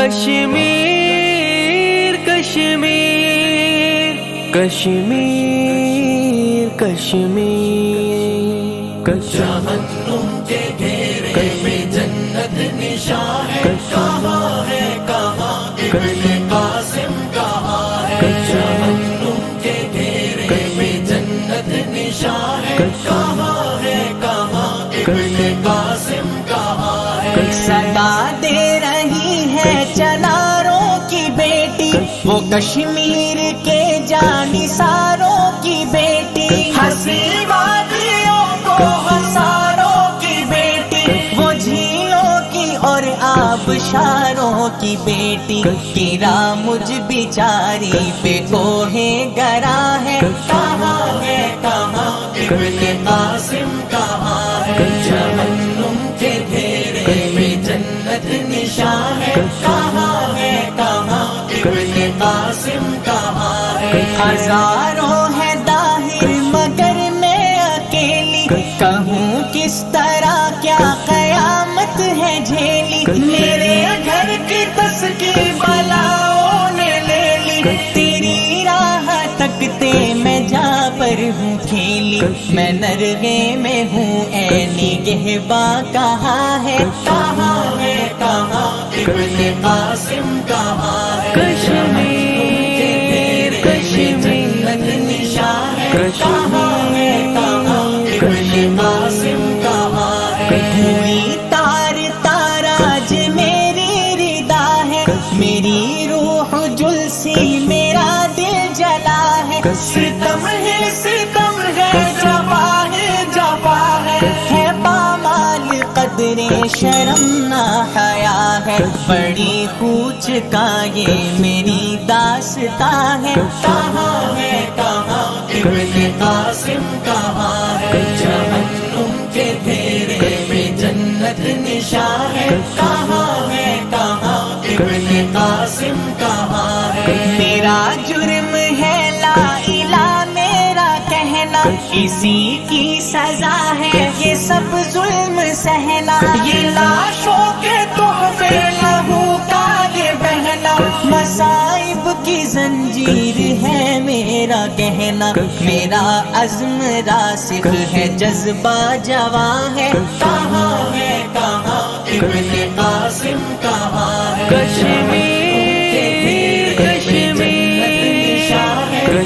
کشمیر کشمیر کشمیر کشمیر جہنم کے گھیرے میں جنت نشاں ہے، کہاں ہے کہاں ابن قاسم کہاں ہے؟ جہنم کے گھیرے میں جنت نشاں ہے، کہاں ہے کہاں ابن قاسم کہاں ہے؟ صدا دے رہی ہے چناروں کی بیٹی، وہ کشمیر کے جانثاروں کی بیٹی، ہنسی وادیوں کو ہزاروں کی بیٹی، وہ جھیلوں کی اور آبشاروں کی بیٹی، گرا مجھ بیچاری پہ کوہ گرا ہے، کہاں ہے کہاں ابن قاسم کہاں ہے؟ جہنم کے گھیرے میں جنت نشاں ہے، کہاں ہے کہاں ابن قاسم کہاں ہے؟ ہزاروں ہے داہر مگر میں اکیلی، کہوں کس طرح کیا قیامت ہے جھیلی، میرے گھر کی تسکی بلاؤں نے لے لی، تیری راہ تکتے میں جا پر ہوں کھیلی، میں نرغے میں ہوں اے نگہباں کہاں ہے؟ کہاں ہے کہاں ابن قاسم کہاں ہے؟ کشمیر جنت نشاں ہے، کہاں ہے کہاں ابن قاسم کہاں ہے؟ ہوئی تار تاراج میری ردا ہے، میری روح جلسی میرا دل جلا ہے، ستم ہے جفا ہے جفا ہے پامال قدر شرم نہ حیا ہے، بڑی کوچ کا یہ میری داستاں ہے، کہاں ہے کہاں ابن قاسم کہاں ہے؟ جہنم کے گھیرے میں جنت نشاں ہے، کہاں ہے کہاں ابن قاسم کہاں ہے؟ میرا جرم ہے لا الہ میرا کہنا، اسی کی سزا ہے یہ سب ظلم سہنا، یہ لاشوں کے تحفے لہو کا یہ بہنا، مصائب کی زنجیر ہے میرا کہنا، میرا عزم راسخ ہے جذبہ جواں ہے، کہاں ہے کہاں ابن قاسم کہاں ہے؟ کشمیر کشمیر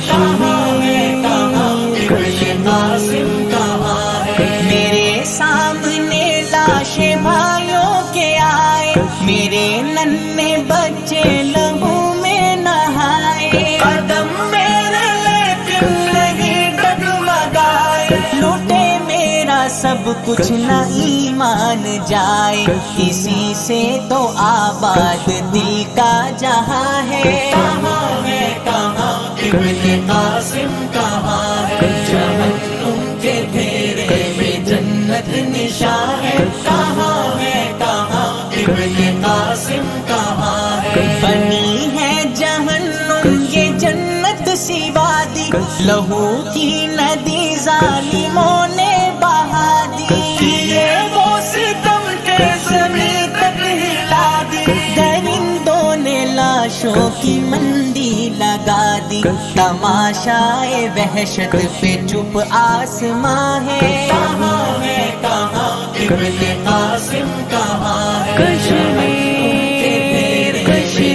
کہاں ہے کہاں ابن قاسم کہاں ہے؟ میرے سامنے لاشیں بھائیوں کے آئے، میرے ننھے بچے لہو میں نہائے، قدم میرے لیکن نہیں ڈگمگائے، لوٹے میرا سب کچھ نہ ایمان جائے، اسی سے تو آباد دل کا جہاں ہے، کہاں ہے کہاں ابن قاسم کہاں ہے؟ جہنم کے گھیرے میں جنت نشاں ہے، کہاں ہے کہاں ابن قاسم کہاں ہے؟ بنی ہے جہنم یہ جنت سی وادی، لہو کی ندی ظالموں نے بہا دی، یہ وہ ستم کے زمین تک ہلا دی، درندوں نے لاشوں کی منڈی لگا دی، تماشائے وحشت پہ چپ آسماں ہے، کہاں ہے کہاں ابن قاسم کہاں ہے؟ کشمیر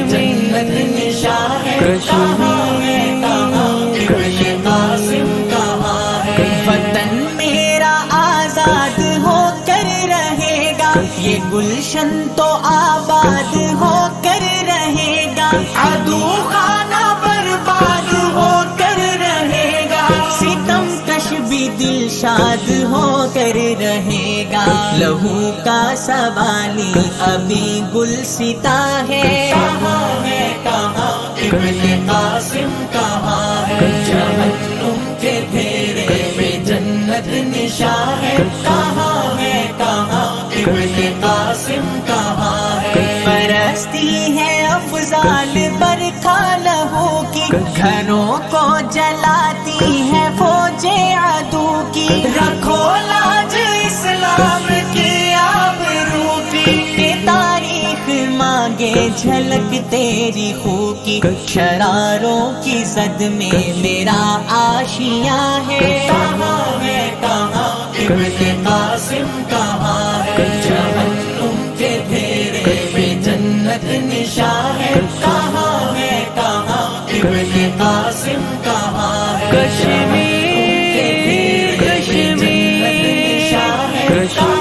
جنت نشاں ہے، کہاں ہے کہاں ابن قاسم کہاں ہے؟ وطن میرا آزاد ہو کر رہے گا، یہ گلشن تو آباد ہو کر رہے گا، عدو خانہ برباد ہو کر رہے گا، ستم کش بھی دل شاد ہو کر رہے گا، لہو کا سوالی ابھی گلستا ہے، کہاں ہے کہاں ابن قاسم کہاں ہے؟ جہنم کے گھیرے میں جنت نشاں ہے، کہاں ہے کہاں ابن قاسم کہاں ہے؟ پرستی ہے افضال برکھا لہو کی، گھروں کو جلاتی ہے فوجیں عدو کی، رکھو لاج اسلام کی آبرو کی، تاریخ مانگے جھلک تیری خو کی شراروں کی زد میں میرا آشیاں ہے کہاں ہے کہاں ابن قاسم کہاں ہے جہنم کے گھیرے میں جنت نشاں ہے کہاں ہے کہاں ابن قاسم کہاں ہے کشمیر کشمیر کشمیر